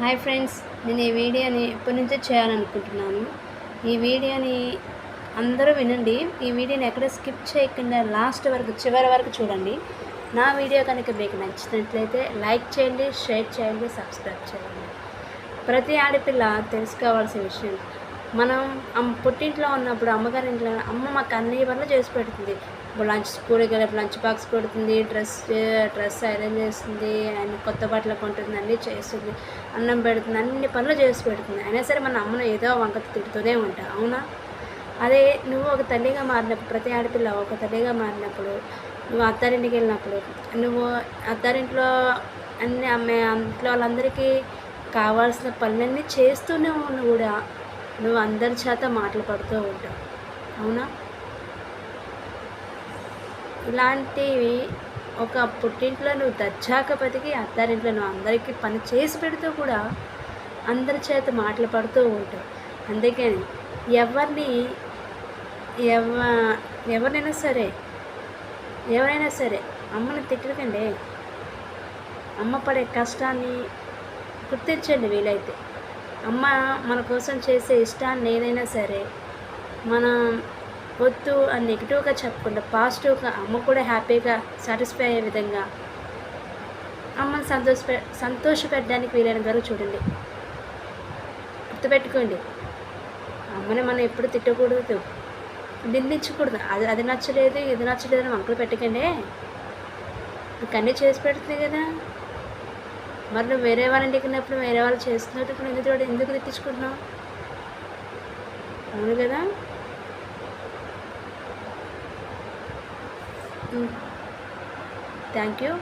Hi friends, నేను ఈ వీడియోని ఎప్పటి నుంచో చేయాలనుకుంటున్నాను. ఈ వీడియోని అందరూ వినండి. ఈ వీడియోని ఎక్కడ స్కిప్ చేయకుండా లాస్ట్ వరకు, చివరి వరకు చూడండి. నా వీడియో కనుక మీకు నచ్చినట్లయితే లైక్ చేయండి, షేర్ చేయండి, సబ్స్క్రైబ్ చేయండి. ప్రతి ఆడపిల్ల తెలుసుకోవాల్సిన విషయం, మనం పుట్టింట్లో ఉన్నప్పుడు అమ్మగారి ఇంట్లో అమ్మ మాకు అన్ని పనులు చేసి పెడుతుంది. స్కూల్కి వెళ్ళి లంచ్ బాక్స్ పెడుతుంది, డ్రెస్ ఐరన్ చేస్తుంది, అండ్ కొత్త బట్టలు కొంటుంది, అన్నీ చేస్తుంది, అన్నం పెడుతుంది, అన్ని పనులు చేసి పెడుతుంది. అయినా సరే మన అమ్మను ఏదో వంక తిడుతూనే ఉంటా, అవునా? అదే నువ్వు ఒక తల్లిగా మారినప్పుడు, ప్రతి ఆడపిల్ల ఒక తల్లిగా మారినప్పుడు, నువ్వు అత్తారింటికి వెళ్ళినప్పుడు, నువ్వు అత్తారింట్లో అన్ని ఇంట్లో వాళ్ళందరికీ కావాల్సిన పనులన్నీ చేస్తూనే ఉన్నా కూడా నువ్వు అందరి చేత మాటలు పడుతూ ఉంటావు, అవునా? ఇలాంటివి ఒక పుట్టింట్లో నువ్వు దర్జాగా బతికి అత్తారింట్లో నువ్వు అందరికీ పని చేసి పెడుతూ కూడా అందరి చేత మాటలు పడుతూ ఉంటావు. అందుకని ఎవరినైనా సరే అమ్మని తిట్టకండి. అమ్మ పడే కష్టాన్ని గుర్తించండి. వీలైతే అమ్మ మన కోసం చేసే ఇష్టాన్ని ఏదైనా సరే మనం వద్దు అని నెగిటివ్గా చెప్పకుండా పాజిటివ్గా అమ్మ కూడా హ్యాపీగా సాటిస్ఫై అయ్యే విధంగా అమ్మని సంతోషపెట్టడానికి వీలైన వరకు చూడండి. గుర్తుపెట్టుకోండి, అమ్మని మనం ఎప్పుడు తిట్టకూడదు, నిందించకూడదు. అది నచ్చలేదు, ఇది నచ్చలేదు అని వంకలు పెట్టకండి. ఇంకన్నీ చేసి పెడుతుంది కదా, మరి నువ్వు వేరే వాళ్ళ ఇంటికి వెళ్ళినప్పుడు వేరే వాళ్ళు చేస్తున్నట్టు ఎందుకు తిట్టించుకుంటున్నావు? అవును కదా. Thank you.